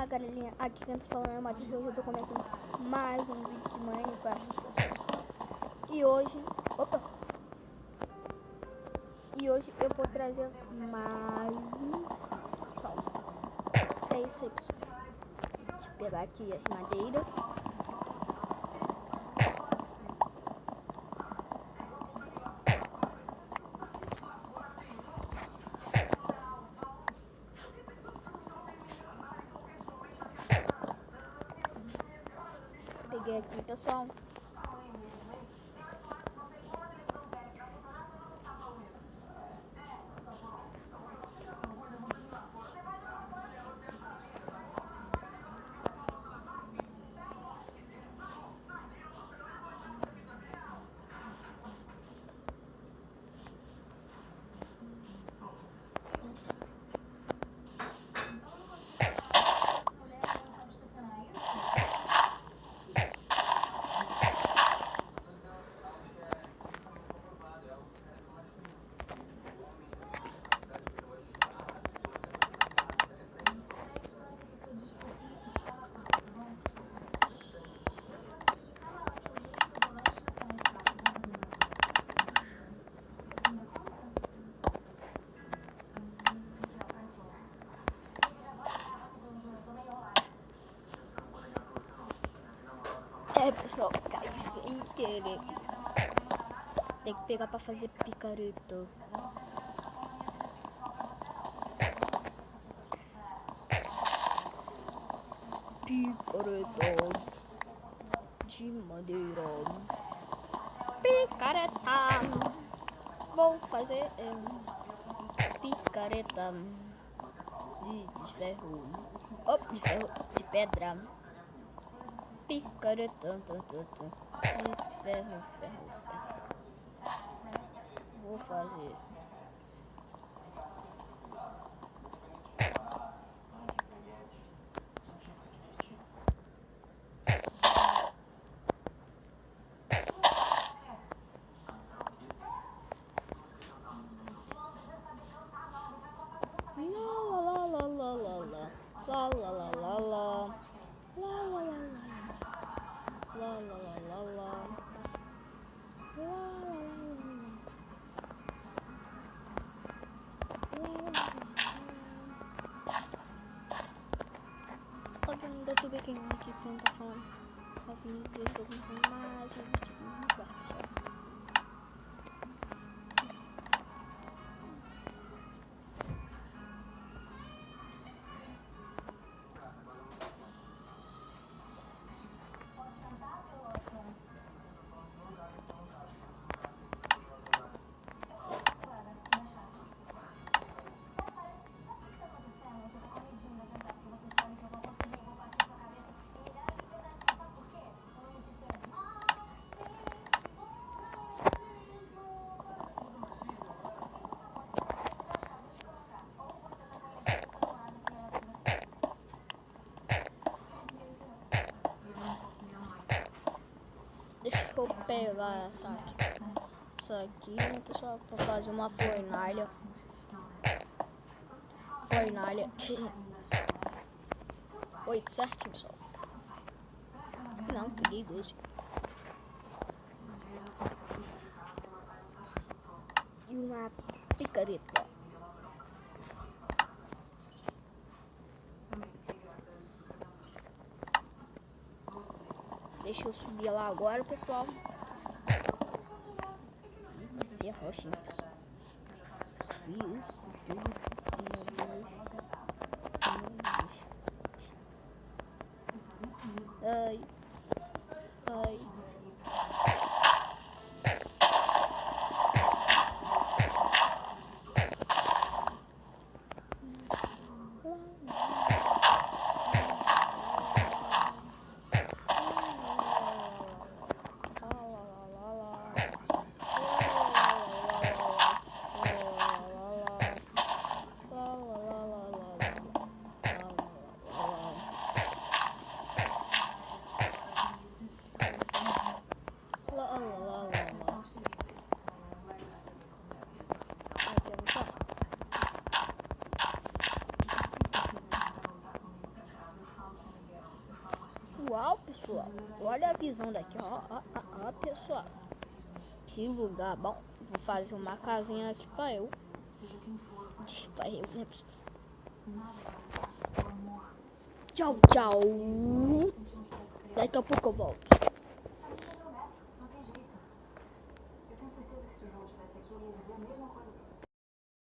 Olá galerinha, aqui quem tá falando é o Matheus. Hoje eu tô começando mais um vídeo de Minecraft, pessoal. E hoje eu vou trazer mais um, pessoal. É isso aí, pessoal. Deixa eu pegar aqui as madeiras. Peguei aqui, pessoal. Pessoal, caí sem querer. Tem que pegar pra fazer picareta. Picareta de madeira. Picareta. Vou fazer picareta de ferro. De ferro, de pedra. Picareta de ferro. Vou fazer. Ainda tô pequeno aqui que não tá falando. Eu tô começando mais um vídeo de Minecraft. Deixa eu pegar isso aqui, né, pessoal, pra fazer uma fornalha. Oi, certo, pessoal? Não, peguei 12. E uma picareta. Deixa eu subir lá agora, pessoal. Vai ser roxinho, pessoal. Isso, Ai. Uau, pessoal. Olha a visão daqui, ó, pessoal. Que lugar bom. Vou fazer uma casinha aqui pra eu. Né, pessoal? Tchau, tchau. Daqui a pouco eu volto.